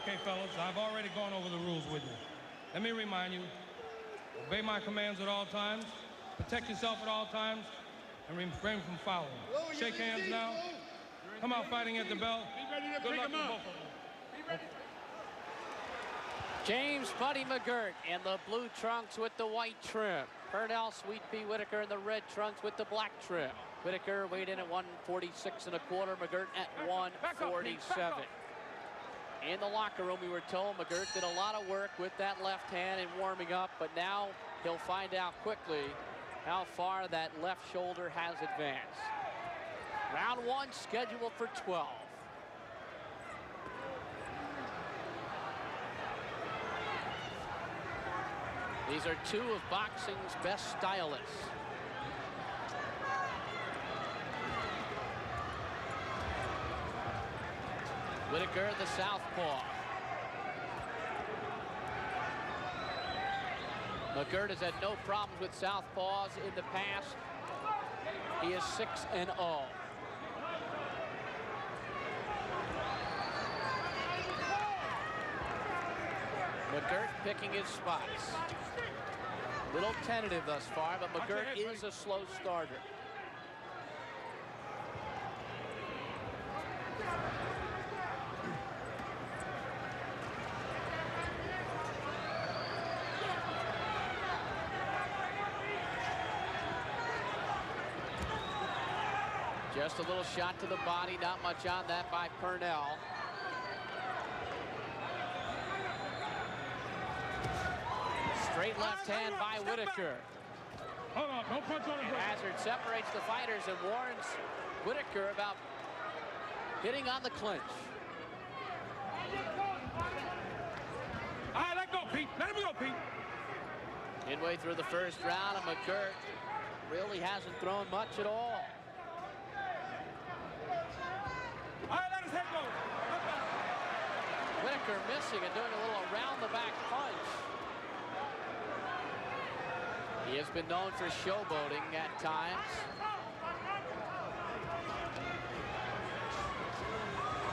Okay, fellas, I've already gone over the rules with you. Let me remind you, obey my commands at all times, protect yourself at all times, and refrain from fouling. Shake hands now. Come out fighting at the bell. Good luck to both of them. James Buddy McGirt in the blue trunks with the white trim. Pernell Sweet Pea Whitaker in the red trunks with the black trim. Whitaker weighed in at 146 1/4, McGirt at 147. In the locker room, we were told McGirt did a lot of work with that left hand in warming up, but now he'll find out quickly how far that left shoulder has advanced. Round 1 scheduled for 12. These are two of boxing's best stylists. Whitaker, the southpaw. McGirt has had no problems with southpaws in the past. He is 6-0. McGirt picking his spots. Little tentative thus far, but McGirt is a slow starter. Just a little shot to the body, not much on that by Pernell. Straight left hand by Whitaker. Hold on, don't punch on the break. Hazard separates the fighters and warns Whitaker about hitting on the clinch. All right, let go, Pete. Let him go, Pete. Midway through the first round, and McGirt really hasn't thrown much at all. All right, let his head go. Whitaker missing and doing a little around-the-back punch. He has been known for showboating at times.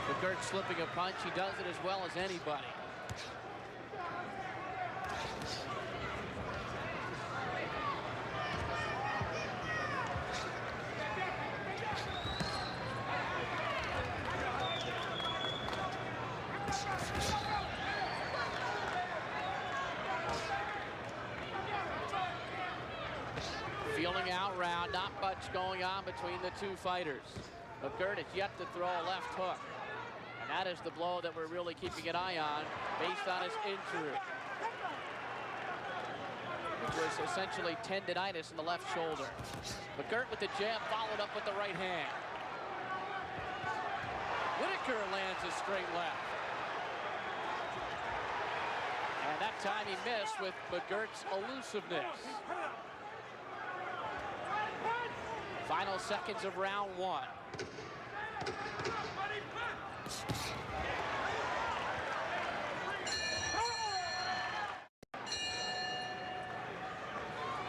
McGirt slipping a punch. He does it as well as anybody. Feeling out round, not much going on between the two fighters. McGirt has yet to throw a left hook. And that is the blow that we're really keeping an eye on based on his injury, which was essentially tendinitis in the left shoulder. McGirt with the jab followed up with the right hand. Whitaker lands a straight left. And that time he missed with McGirt's elusiveness. Final seconds of round 1.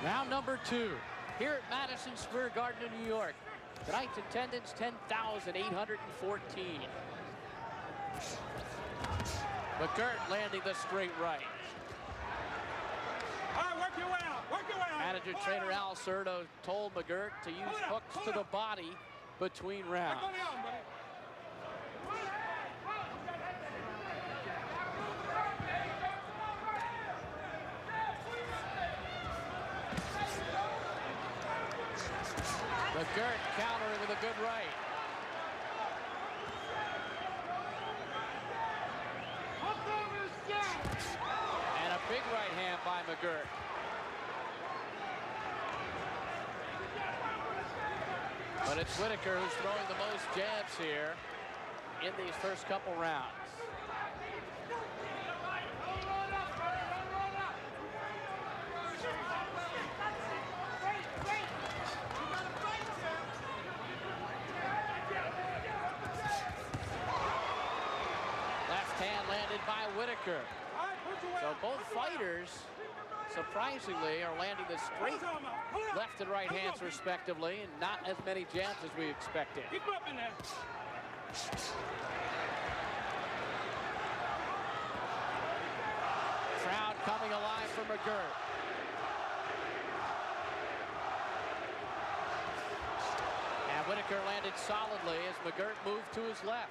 Round number 2 here at Madison Square Garden in New York. Tonight's attendance 10,814. McGirt landing the straight right. All right, work your way out. Work your way out. Manager trainer Al Certo told McGirt to use hooks to the body between rounds. McGirt countering with a good right. And a big right hand by McGirt. But it's Whitaker who's throwing the most jabs here in these first couple rounds. Left hand landed by Whitaker. So both fighters, surprisingly, are landing the straight left and right hands respectively, and not as many jabs as we expected. Keep up in there. McGirt. And Whitaker landed solidly as McGirt moved to his left.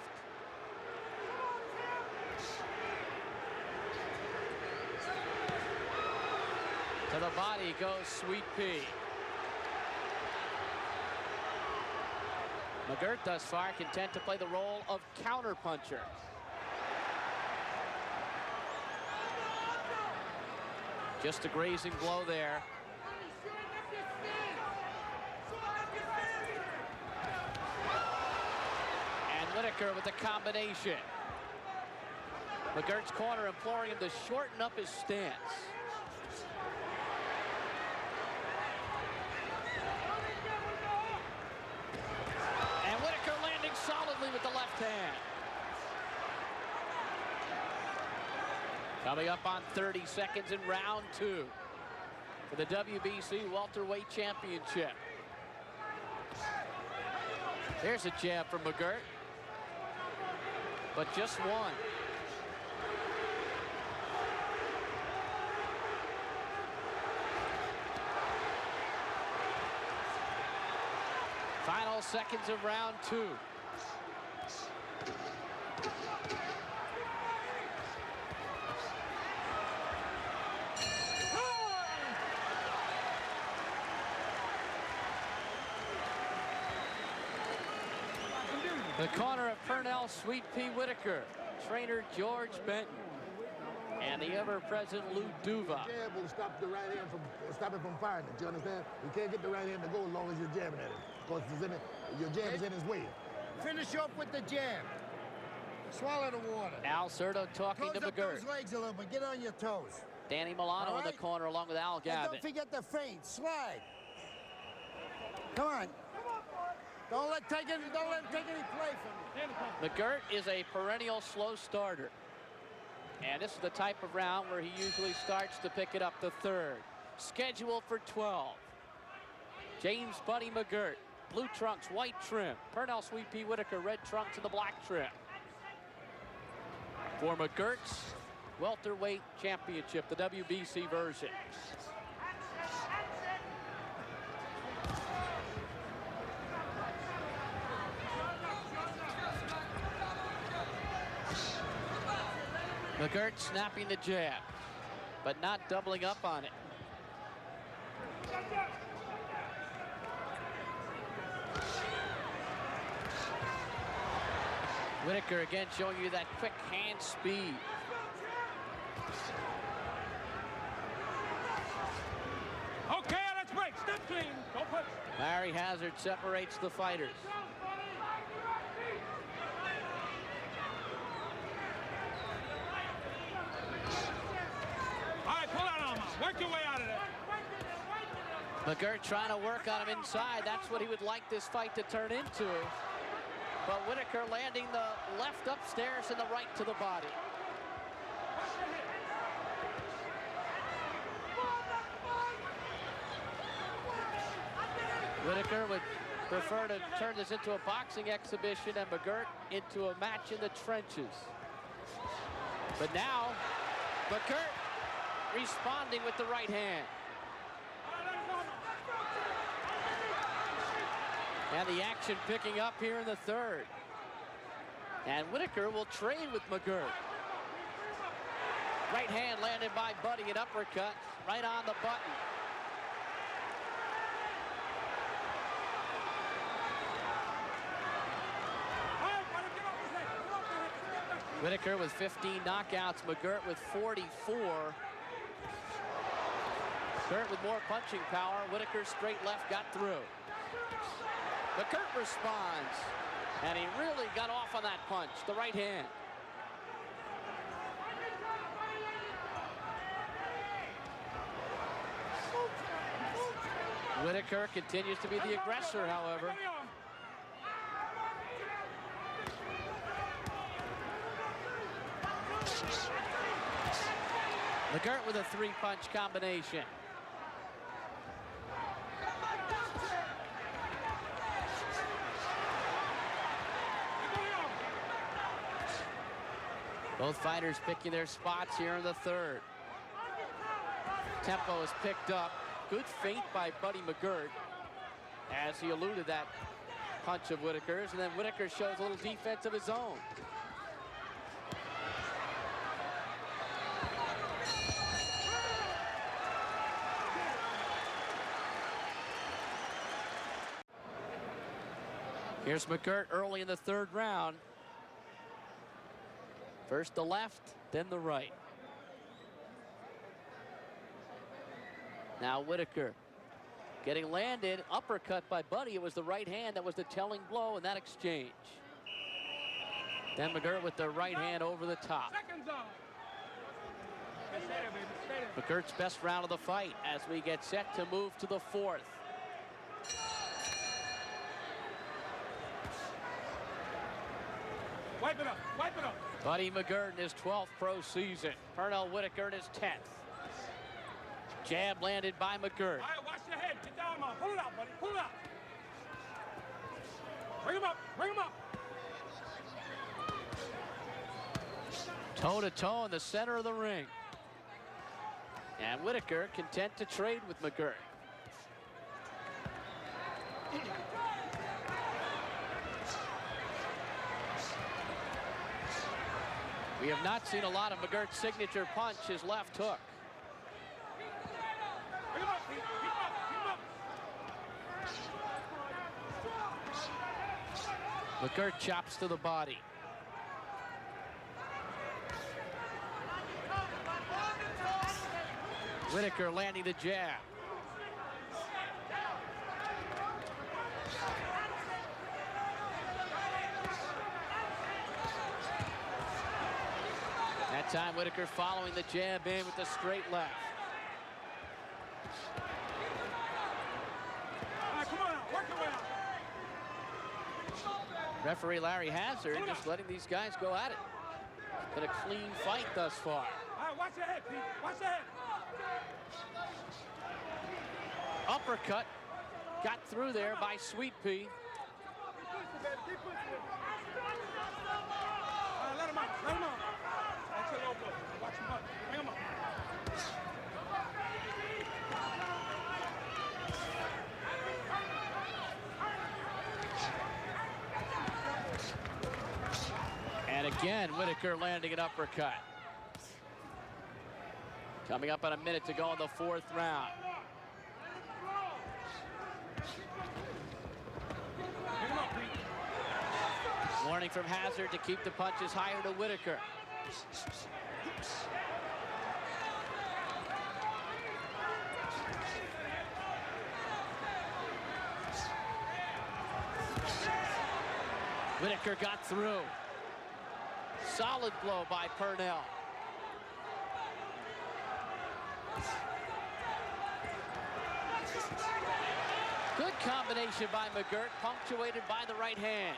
To the body goes Sweet Pea. McGirt thus far content to play the role of counterpuncher. Just a grazing blow there. And Whitaker with the combination. McGirt's corner imploring him to shorten up his stance. And Whitaker landing solidly with the left hand. Coming up on 30 seconds in round 2 for the WBC welterweight championship. There's a jab from McGirt, but just one. Final seconds of round 2. The corner of Pernell Sweet Pea Whitaker, trainer George Benton, and the ever-present Lou Duva. Jab will stop the right hand from it from firing it. Do you understand? You can't get the right hand to go as long as you're jabbing at it. Because your jab is in his way. Finish off with the jab. Swallow the water. Al Certo talking to Close up McGirt. those legs a little bit. Get on your toes. Danny Milano All in the right. corner along with Al And Gavin. don't forget the feint. Slide. Come on. Don't let him take any play from you. McGirt is a perennial slow starter. And this is the type of round where he usually starts to pick it up the third. Scheduled for 12. James Buddy McGirt, blue trunks, white trim. Pernell Sweet Pea Whitaker, red trunks and the black trim. For McGirt's welterweight championship, the WBC version. McGirt snapping the jab, but not doubling up on it. Whitaker again showing you that quick hand speed. Okay, let's break. Step clean. Go push. Larry Hazard separates the fighters. All right, pull that arm out. Work your way out of there. McGirt trying to work on him inside. That's what he would like this fight to turn into. But Whitaker landing the left upstairs and the right to the body. Whitaker would prefer to turn this into a boxing exhibition and McGirt into a match in the trenches. But now, McGirt responding with the right hand. And the action picking up here in the third. And Whitaker will trade with McGirt. Right hand landed by Buddy, an uppercut right on the button. Whitaker with 15 knockouts, McGirt with 44. McGirt with more punching power. Whitaker straight left got through. McGirt responds, and he really got off on that punch, the right hand. Whitaker continues to be the aggressor, however. McGirt with a three-punch combination. Both fighters picking their spots here in the third. Tempo is picked up. Good feint by Buddy McGirt as he eluded that punch of Whitaker's, and then Whitaker shows a little defense of his own. Here's McGirt early in the third round. First the left, then the right. Now Whitaker getting landed, uppercut by Buddy. It was the right hand that was the telling blow in that exchange. Then McGirt with the right hand over the top. McGirt's best round of the fight as we get set to move to the fourth. Wipe it up, wipe it up. Buddy McGirt in his 12th pro season. Pernell Whitaker in his 10th. Jab landed by McGirt. All right, watch your head. Get down, man. Pull it out, buddy. Pull it out. Bring him up. Bring him up. Toe-to-toe in the center of the ring. And Whitaker content to trade with McGirt. We have not seen a lot of McGirt's signature punch, his left hook. Bring him up, Pete. Keep him up. McGirt chops to the body. Whitaker landing the jab. That time Whitaker following the jab in with the straight left. All right, come on out. Work your way out. Referee Larry Hazard just letting these guys go at it. It's been a clean fight thus far. All right, watch your head, Pete. Watch your head. Uppercut got through there by Sweet Pea. Let him out. Let him out. Watch your low blow. Watch him up. Bring him up. And again, Whitaker landing an uppercut. Coming up on a minute to go in the fourth round. Bring him up, Pete. Warning from Hazard to keep the punches higher to Whitaker. Whitaker got through. Solid blow by Pernell. Good combination by McGirt, punctuated by the right hand.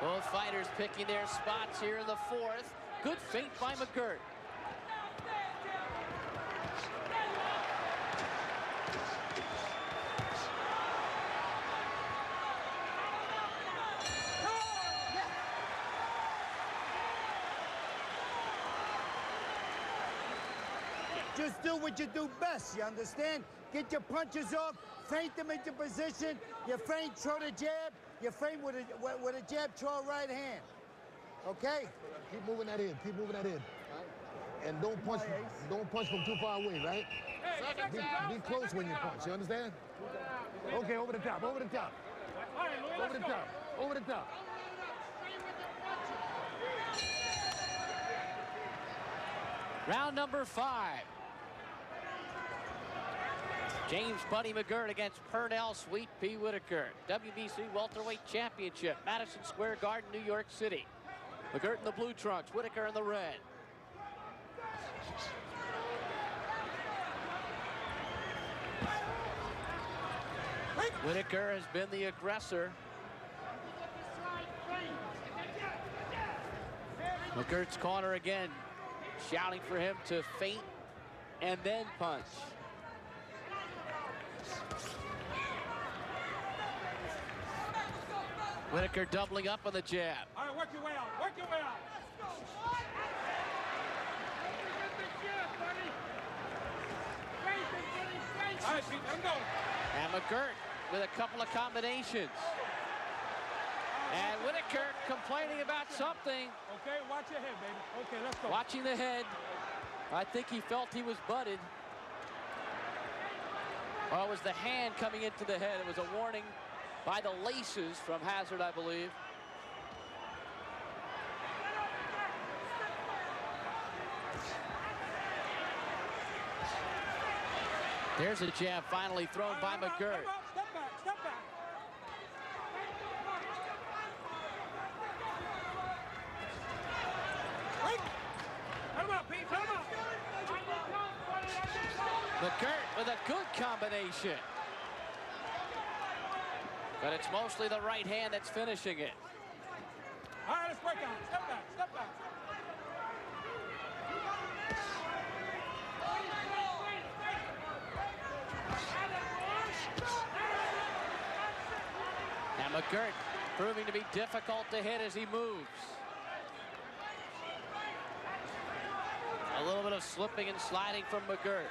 Both fighters picking their spots here in the fourth. Good feint by McGirt. Just do what you do best, you understand? Get your punches off, feint them into position. You feint, throw the jab. You feint with a jab, throw a right hand. Okay? Keep moving that in. Keep moving that in. And don't punch from too far away, right? Be close when you punch. You understand? Okay, over the top. Over the top. Over the top. Over the top. Round number 5. James Buddy McGirt against Pernell Sweet Pea Whitaker. WBC Welterweight Championship, Madison Square Garden, New York City. McGirt in the blue trunks, Whitaker in the red. Whitaker has been the aggressor. McGirt's corner again, shouting for him to feint and then punch. Whitaker doubling up on the jab. All right, work your way out. Work your way out. All right, Pete, let him go. And McGirt with a couple of combinations. And Whitaker complaining about something. Okay, watch your head, baby. Okay, let's go. Watching the head. I think he felt he was butted. Oh, it was the hand coming into the head. It was a warning by the laces from Hazard, I believe. There's a jab finally thrown by McGirt. Step back, step back. Wait. Let him out, Pete, let him out. McGirt with a good combination. But it's mostly the right hand that's finishing it. All right, let's break out. Step back, step back. And McGirt proving to be difficult to hit as he moves. A little bit of slipping and sliding from McGirt.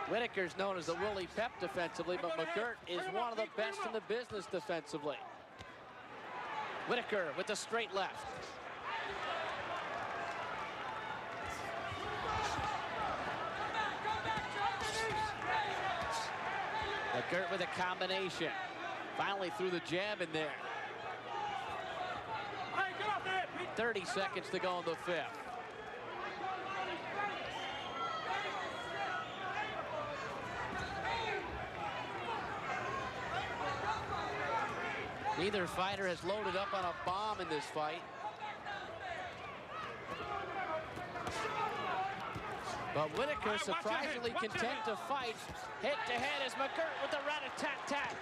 Whitaker's known as the Willie Pep defensively, but McGirt is one of the best in the business defensively. Whitaker with the straight left. McGirt with a combination. Finally threw the jab in there. 30 seconds to go in the fifth. Neither fighter has loaded up on a bomb in this fight. But Whitaker surprisingly content to fight head-to-head as McGirt with the rat-a-tat-tat.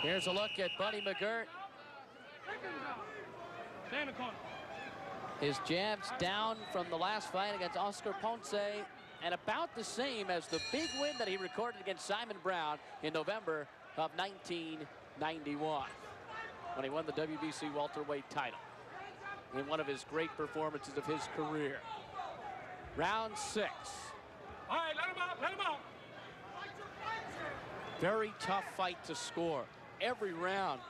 Here's a look at Buddy McGirt. Stay in the corner. His jabs down from the last fight against Oscar Ponce, and about the same as the big win that he recorded against Simon Brown in November of 1991, when he won the WBC welterweight title in one of his great performances of his career. Round 6. All right, let him out, let him out. Very tough fight to score. Every round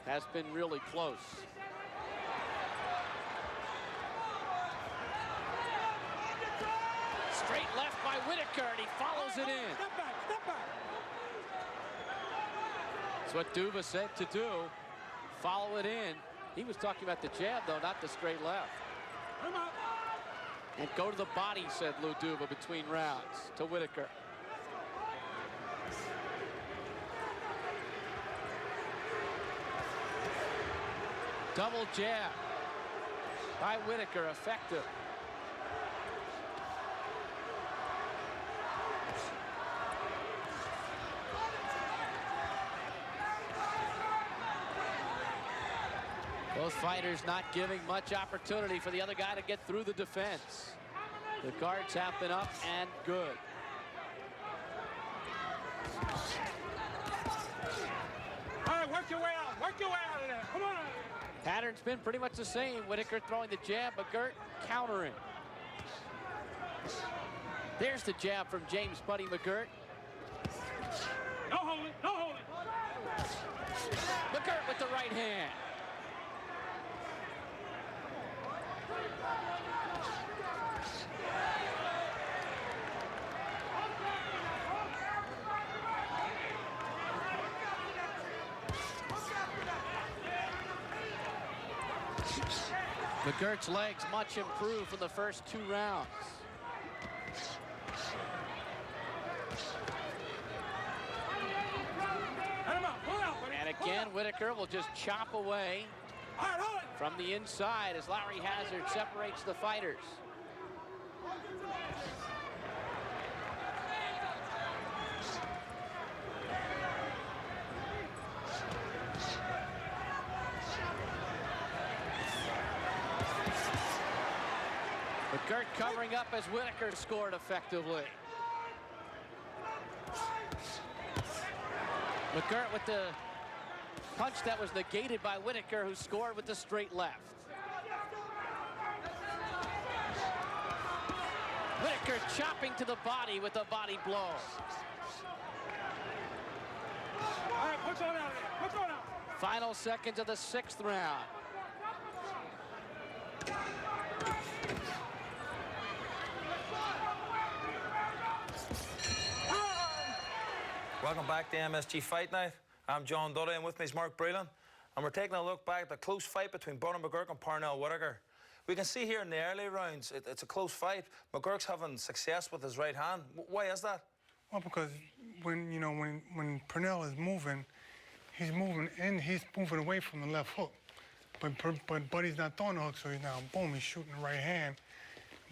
has been really close. Straight left by Whitaker, and he follows it in. Step back, step back. That's what Duva said to do. Follow it in. He was talking about the jab, though, not the straight left. Let him out. And go to the body, said Lou Duva between rounds to Whitaker. Double jab by Whitaker, effective. Both fighters not giving much opportunity for the other guy to get through the defense. The guards have been up and good. All right, work your way out. Work your way out of there. Come on. Pattern's been pretty much the same. Whitaker throwing the jab, McGirt countering. There's the jab from James Buddy McGirt. No holding, no holding. McGirt with the right hand. McGirt's legs much improved from the first 2 rounds. And again, Whitaker will just chop away from the inside as Larry Hazard separates the fighters. McGirt covering up as Whitaker scored effectively. McGirt with the punch that was negated by Whitaker, who scored with the straight left. Whitaker chopping to the body with a body blow. All right, push on out here. Push on out. Final seconds of the 6th round. Welcome back to MSG Fight Night. I'm John Dudley, and with me is Mark Breland. And we're taking a look back at the close fight between Bonnie McGirt and Pernell Whitaker. We can see here in the early rounds, it's a close fight. McGirt's having success with his right hand. Why is that? Well, because when Pernell is moving, he's moving away from the left hook. But Buddy's not throwing the hook, so he's now, boom, he's shooting the right hand.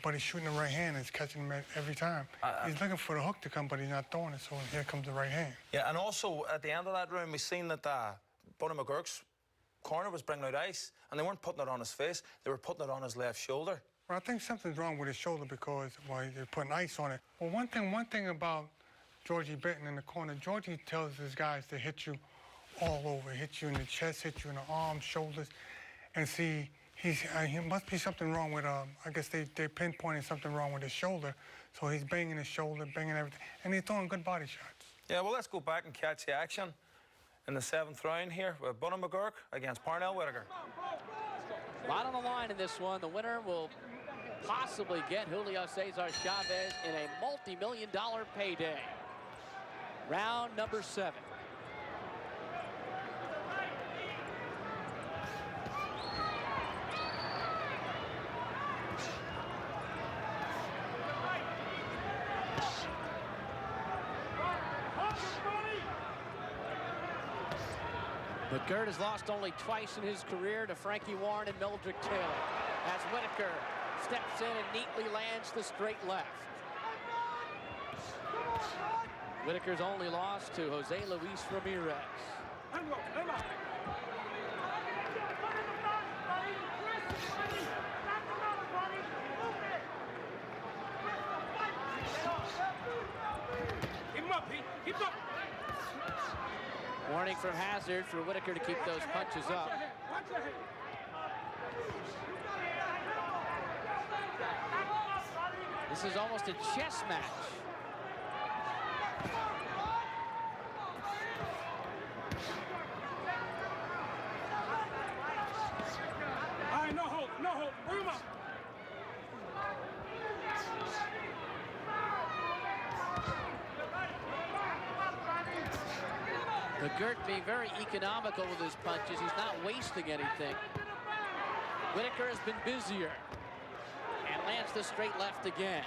But he's shooting the right hand and it's catching him every time. He's looking for the hook to come, but he's not throwing it, so here comes the right hand. Yeah, and also at the end of that round, we seen that Bonnie McGirt's corner was bringing out ice, and they weren't putting it on his face, they were putting it on his left shoulder. Well, I think something's wrong with his shoulder because, well, they're putting ice on it. Well, one thing about Georgie Benton in the corner, Georgie tells his guys to hit you all over, hit you in the chest, hit you in the arms, shoulders, and see, he must be something wrong with, I guess they're pinpointing something wrong with his shoulder, so he's banging his shoulder, banging everything, and he's throwing good body shots. Yeah, well, let's go back and catch the action in the 7th round here with Bonnie McGirt against Pernell Whitaker. A lot on the line in this one. The winner will possibly get Julio Cesar Chavez in a multi-million-dollar payday. Round number 7. McGirt has lost only twice in his career to Frankie Warren and Mildred Taylor, as Whitaker steps in and neatly lands the straight left. Whitaker's only loss to Jose Luis Ramirez. Keep him up, Pete. Keep him up. Warning from Hazard for Whitaker to keep those punches up. This is almost a chess match. All right, no hold, no hold. Bring him up. McGirt being very economical with his punches. He's not wasting anything. Whitaker has been busier and lands the straight left again.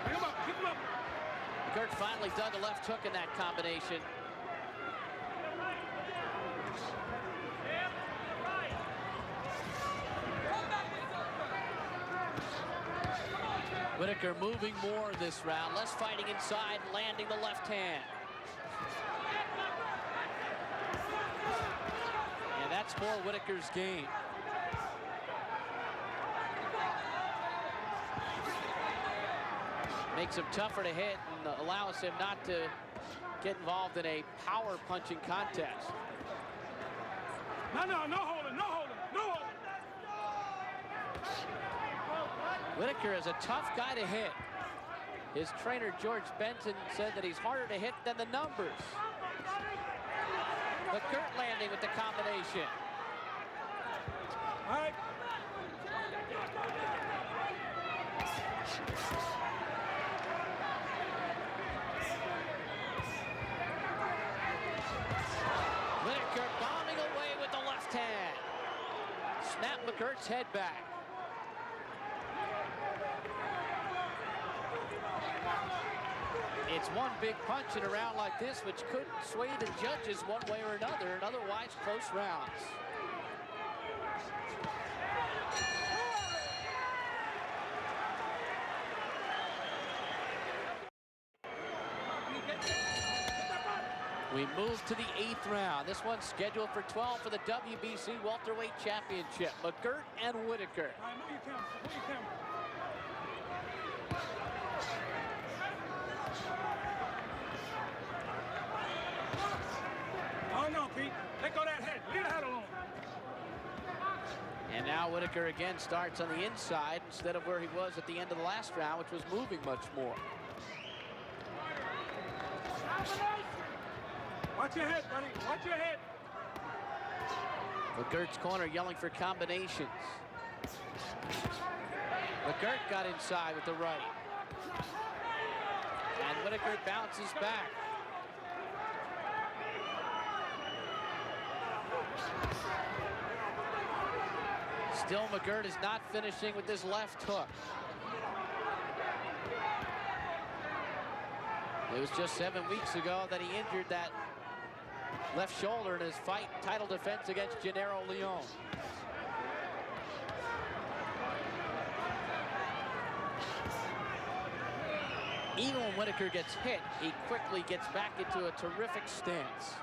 Bring him up, keep him up. McGirt finally dug a left hook in that combination. Whitaker moving more this round, less fighting inside, landing the left hand. And that's more Whitaker's game. Makes him tougher to hit and allows him not to get involved in a power punching contest. No holding, no holding, no holding. Whitaker is a tough guy to hit. His trainer, George Benton, said that he's harder to hit than the numbers. McGirt landing with the combination. All right. Whitaker bombing away with the left hand. Snap McGirt's head back. It's one big punch in a round like this, which could sway the judges one way or another in otherwise close rounds. We move to the 8th round. This one's scheduled for 12 for the WBC Welterweight Championship. McGirt and Whitaker. All right, move your camera. Move your camera. Oh, no, Pete. Let go of that head. Leave the head alone. And now Whitaker again starts on the inside instead of where he was at the end of the last round, which was moving much more. Watch your head, buddy. Watch your head. McGirt's corner yelling for combinations. McGirt got inside with the right. And Whitaker bounces back. Still, McGirt is not finishing with this left hook. It was just 7 weeks ago that he injured that left shoulder in his fight title defense against Gennaro Leon. Even when Whitaker gets hit, he quickly gets back into a terrific stance.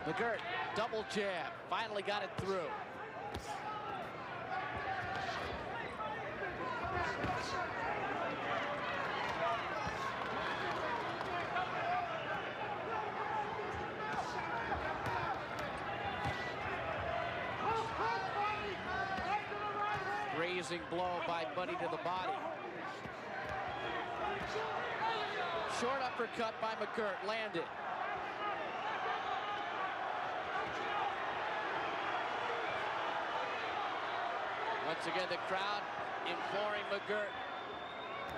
McGirt, double jab, finally got it through. Grazing blow by Buddy to the body. Short uppercut by McGirt, landed. Once again, the crowd imploring McGirt,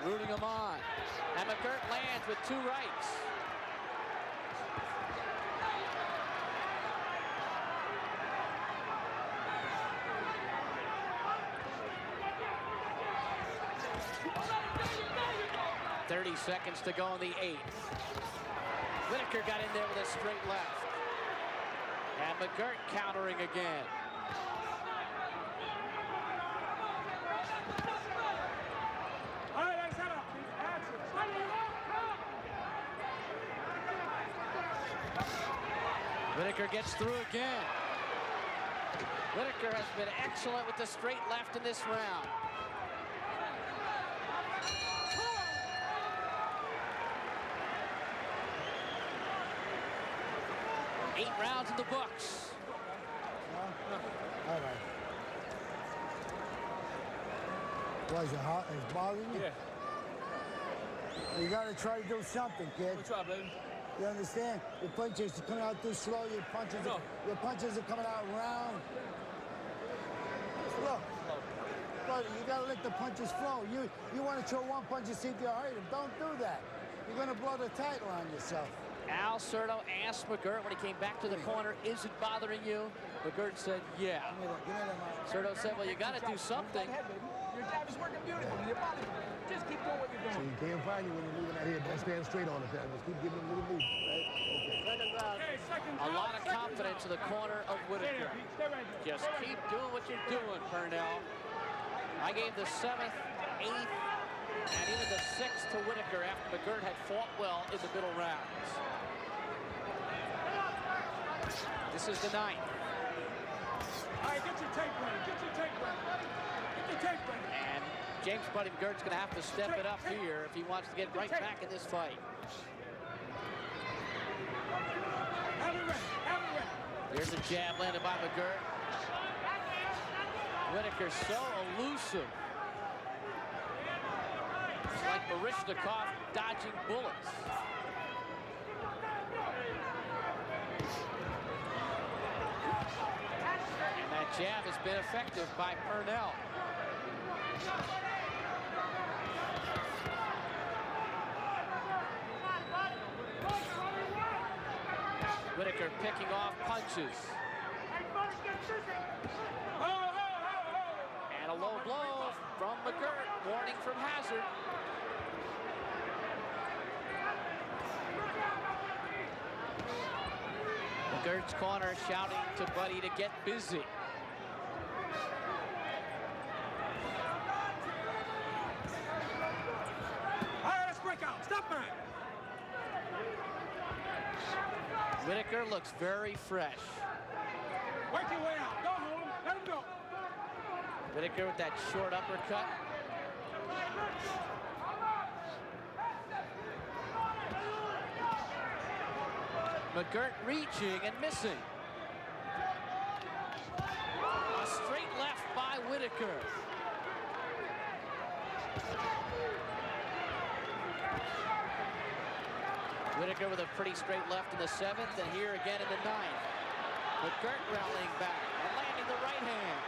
rooting him on. And McGirt lands with 2 rights. .30 seconds to go in the 8th. Whitaker got in there with a straight left. And McGirt countering again. Whitaker gets through again. Whitaker has been excellent with the straight left in this round. Eight rounds in the books. All right. Why is it hot? It's bothering you? Yeah. You got to try to do something, kid. What's up, baby? You understand? Your punches are coming out too slow. Your punches are coming out round. Look, brother, you gotta let the punches flow. You want to throw one punch and see if you hurt him. Don't do that. You're gonna blow the title on yourself. Al Certo asked McGirt when he came back to the corner, "Is it bothering you?" McGirt said, "Yeah." Certo said, "Well, you got to do something." Your jab is working beautifully. Your body, just keep doing what you're So doing. you can't find you when you're moving out here. Don't stand straight all the time. Just keep giving them a little move, right? Okay. A lot of confidence in the corner of Whitaker. Just keep doing what you're doing, Pernell. I gave the 7th, 8th, and even the 6th to Whitaker after McGirt had fought well in the middle rounds. This is the 9th. All right, get your tape ready. Get your tape ready. Get your tape ready. And James Buddy McGirt's going to have to step it up here if he wants to get right back in this fight. Have it ready. Have it ready. Here's a jab landed by McGirt. Whitaker so elusive. It's like Barishnikov dodging bullets. And that jab has been effective by Pernell. Whitaker picking off punches. And a low blow from McGirt, warning from Hazard. McGirt's corner shouting to Buddy to get busy. All right, let's break out. Stop back. Whitaker looks very fresh. Work your way out. Go home. Let him go. Whitaker with that short uppercut. McGirt reaching and missing. A straight left by Whitaker. Whitaker with a pretty straight left in the 7th, and here again in the 9th. McGirt rallying back and landing the right hand.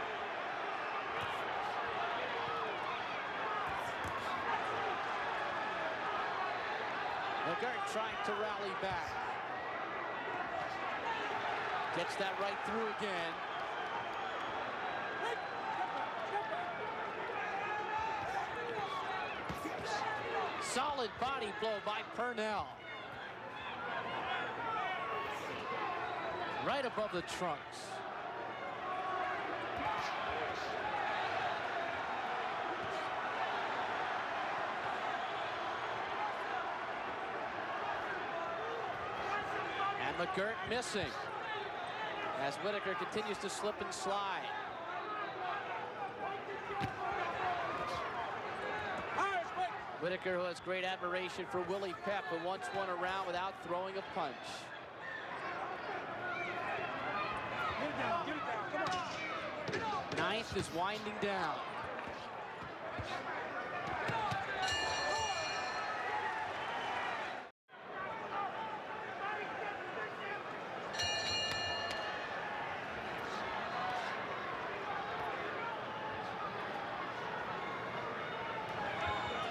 McGirt trying to rally back. Gets that right through again. Solid body blow by Pernell. Right above the trunks. And McGirt missing as Whitaker continues to slip and slide. Whitaker, who has great admiration for Willie Pep, who once won a round without throwing a punch. Get it down. Get it down. Come on. 9th is winding down.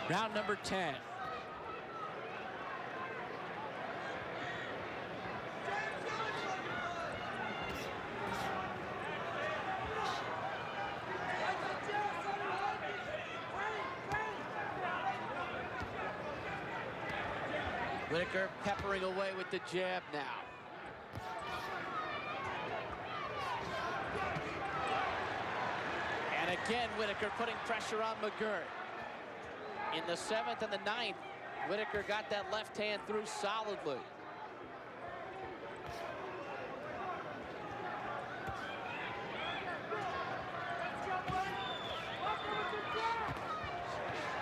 Round number 10. Whitaker peppering away with the jab now. And again, Whitaker putting pressure on McGirt. In the 7th and the 9th, Whitaker got that left hand through solidly.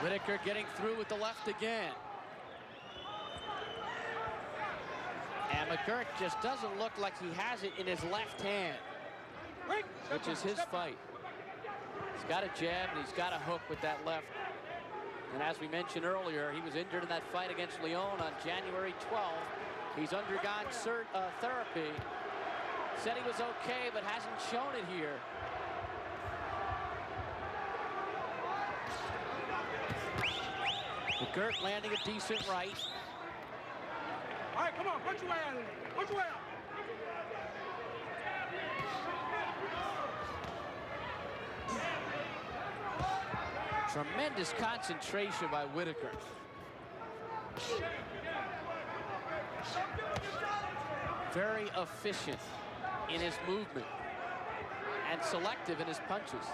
Whitaker getting through with the left again. And McGirt just doesn't look like he has it in his left hand, which is his fight. He's got a jab and he's got a hook with that left. And as we mentioned earlier, he was injured in that fight against Leon on January 12th. He's undergone therapy. Said he was okay, but hasn't shown it here. McGirt landing a decent right. All right, come on, punch your way out of there. Punch your way out. Tremendous concentration by Whitaker. Very efficient in his movement and selective in his punches.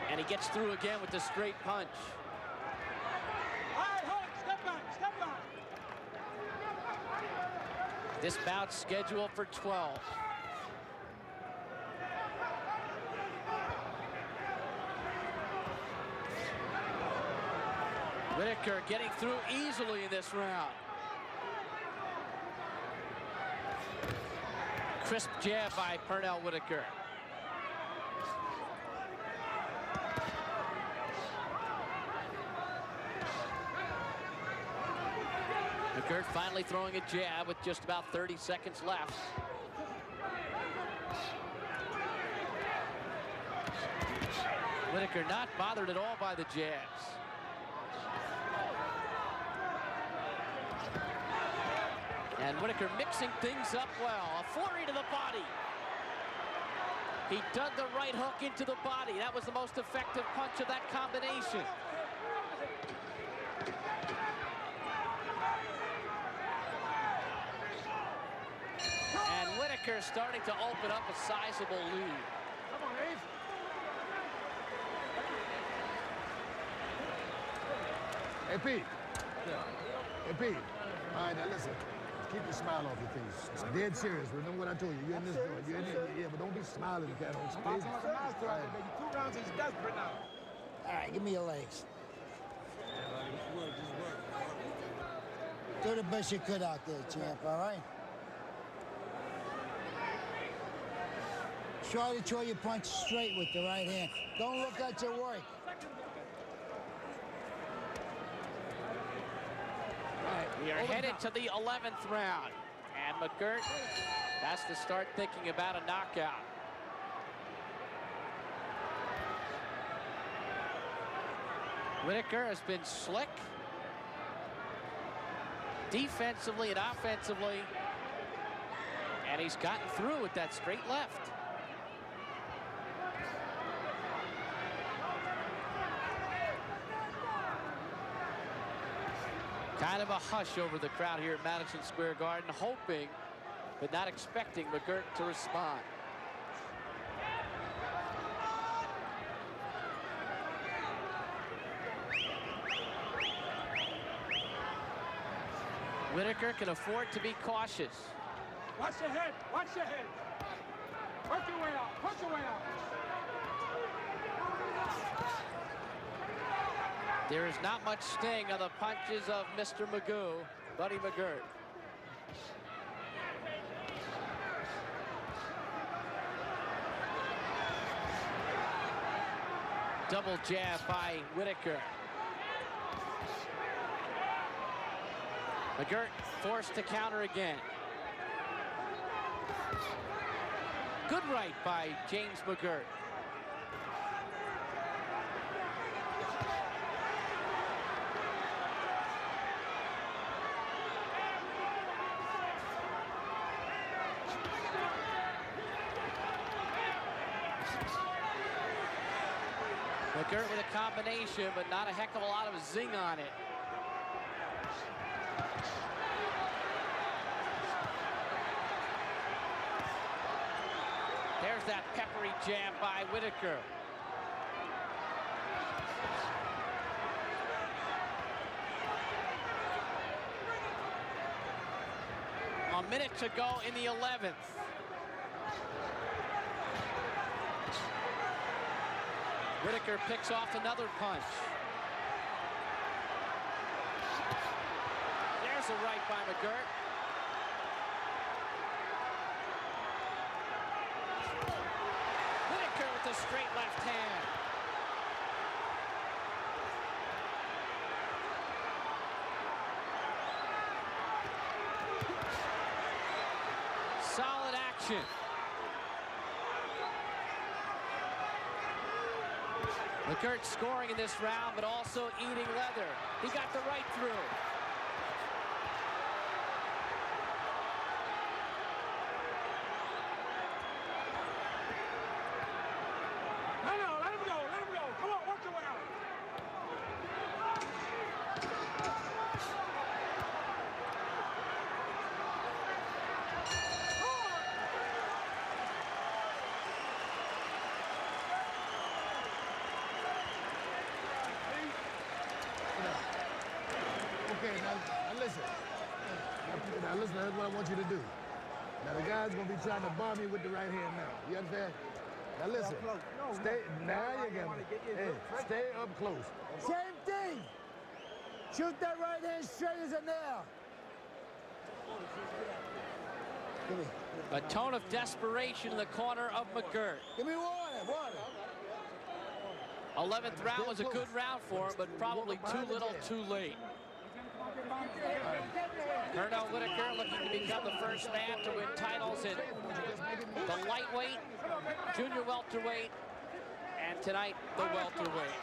And he gets through again with the straight punch. All right, hold it. Step back, step back. This bout's scheduled for 12. Whitaker getting through easily in this round. Crisp jab by Pernell Whitaker. McGirt finally throwing a jab with just about 30 seconds left. Whitaker not bothered at all by the jabs. And Whitaker mixing things up well. A flurry to the body. He dug the right hook into the body. That was the most effective punch of that combination. Whitaker starting to open up a sizable lead. Come on, Ace. Hey, Pete. Hey, Pete. All right, now listen. Keep your smile off your face. It's dead serious. Remember what I told you. You're in this joint. You're in here. Yeah, but don't be smiling at that. It's crazy. Two rounds, he's desperate now. All right, give me your legs. Do the best you could out there, champ, all right? Try to throw your punch straight with the right hand. Don't look at your work. We are headed to the 11th round. And McGirt has to start thinking about a knockout. Whitaker has been slick. Defensively and offensively. And he's gotten through with that straight left. Kind of a hush over the crowd here at Madison Square Garden, hoping but not expecting McGirt to respond. Whitaker can afford to be cautious. Watch your head. Watch your head. Work your way out. Work your way out. There is not much sting on the punches of Mr. Magoo, Buddy McGirt. Double jab by Whitaker. McGirt forced to counter again. Good right by James McGirt. McGirt with a combination, but not a heck of a lot of zing on it. There's that peppery jab by Whitaker. A minute to go in the 11th. Whitaker picks off another punch. There's a right by McGirt. Whitaker with a straight left hand. Solid action. McGirt scoring in this round, but also eating leather. He got the right through. No, let him go. Let him go. Come on, work your way out. Okay, now listen. Now listen, that's what I want you to do. Now the guy's gonna be trying to bomb you with the right hand now. You understand? Now listen. Stay. Now you got me. Hey, stay up close. Same thing. Shoot that right hand straight as a nail. Give me. A tone of desperation in the corner of McGirt. Give me water. 11th round was a good round for him, but probably too little, too late. Pernell Whitaker looking to become the first man to win titles in the lightweight, junior welterweight, and tonight the welterweight.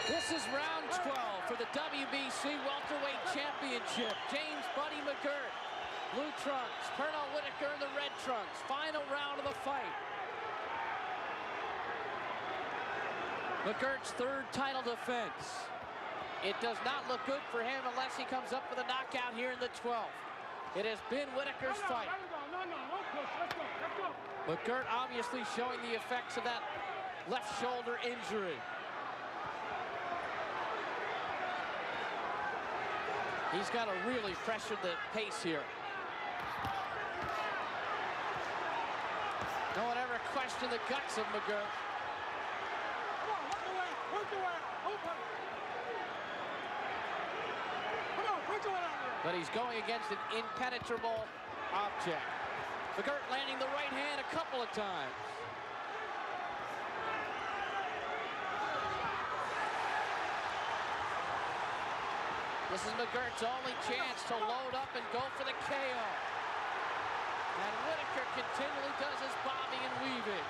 This is round 12 for the WBC welterweight championship. James Buddy McGirt, blue trunks, Pernell Whitaker in the red trunks. Final round of the fight. McGirt's third title defense. It does not look good for him unless he comes up with a knockout here in the 12th. It has been Whitaker's fight. No push. Let's go. McGirt obviously showing the effects of that left shoulder injury. He's got to really pressure the pace here. No one ever questioned the guts of McGirt. Come on, work the way. Open. Come on, work the way out there. But he's going against an impenetrable object. McGirt landing the right hand a couple of times. This is McGirt's only chance to load up and go for the KO. And Whitaker continually does his bobbing and weaving.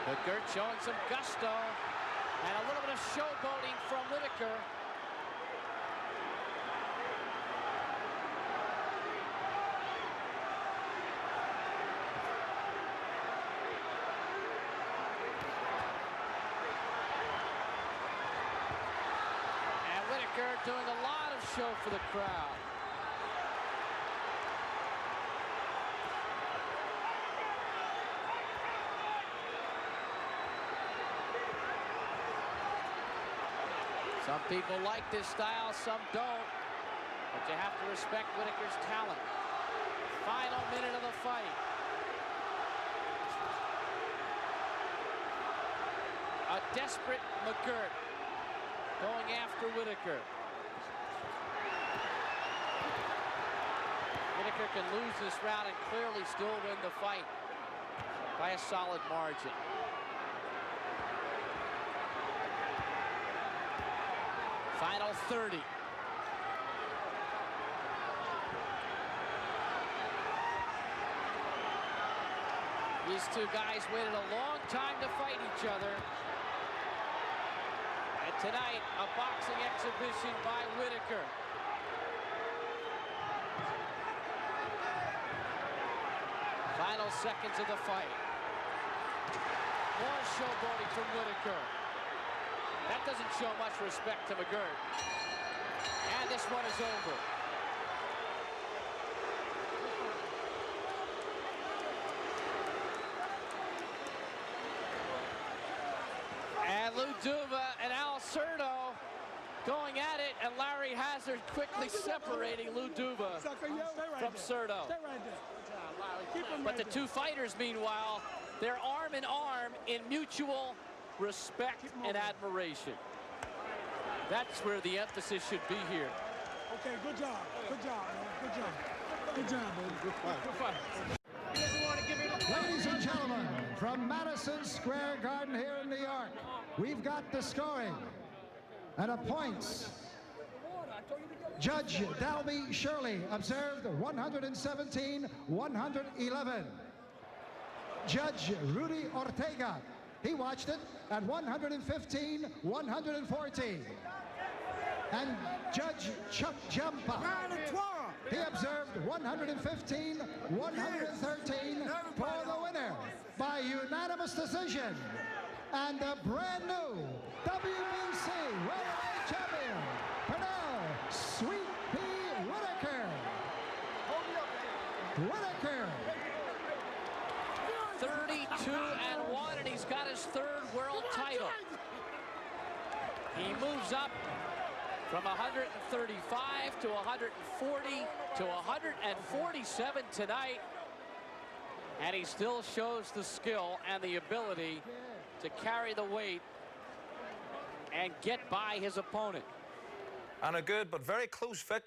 McGirt showing some gusto and a little bit of showboating from Whitaker. Doing a lot of show for the crowd. Some people like this style, some don't. But you have to respect Whitaker's talent. Final minute of the fight. A desperate McGirt going after Whitaker. Whitaker can lose this round and clearly still win the fight by a solid margin. Final 30. These two guys waited a long time to fight each other. And tonight, a boxing exhibition by Whitaker. Final seconds of the fight. More showboating from Whitaker. That doesn't show much respect to McGirt. And this one is over. And Lou Duva and Al Cerdo going at it, and Larry Hazard quickly separating Lou Duva from Cerdo. Stay right there. Keep him But right the two fighters, meanwhile, they're arm in arm in mutual respect and admiration. That's where the emphasis should be here. Okay, good job. Good job, man. Good job. Good job, baby. Good fight. Ladies and gentlemen, from Madison Square Garden here in New York, we've got the scoring. And a points. Judge Dalby Shirley observed 117-111. Judge Rudy Ortega, he watched it at 115-114. And Judge Chuck Jampa, he observed 115-113 for the winner by unanimous decision. And the brand new WBC welterweight champion, Pernell Sweet Pea Whitaker. Whitaker. 32-1, and he's got his third world title. He moves up from 135 to 140 to 147 tonight. And he still shows the skill and the ability to carry the weight and get by his opponent. And a good but very close victory.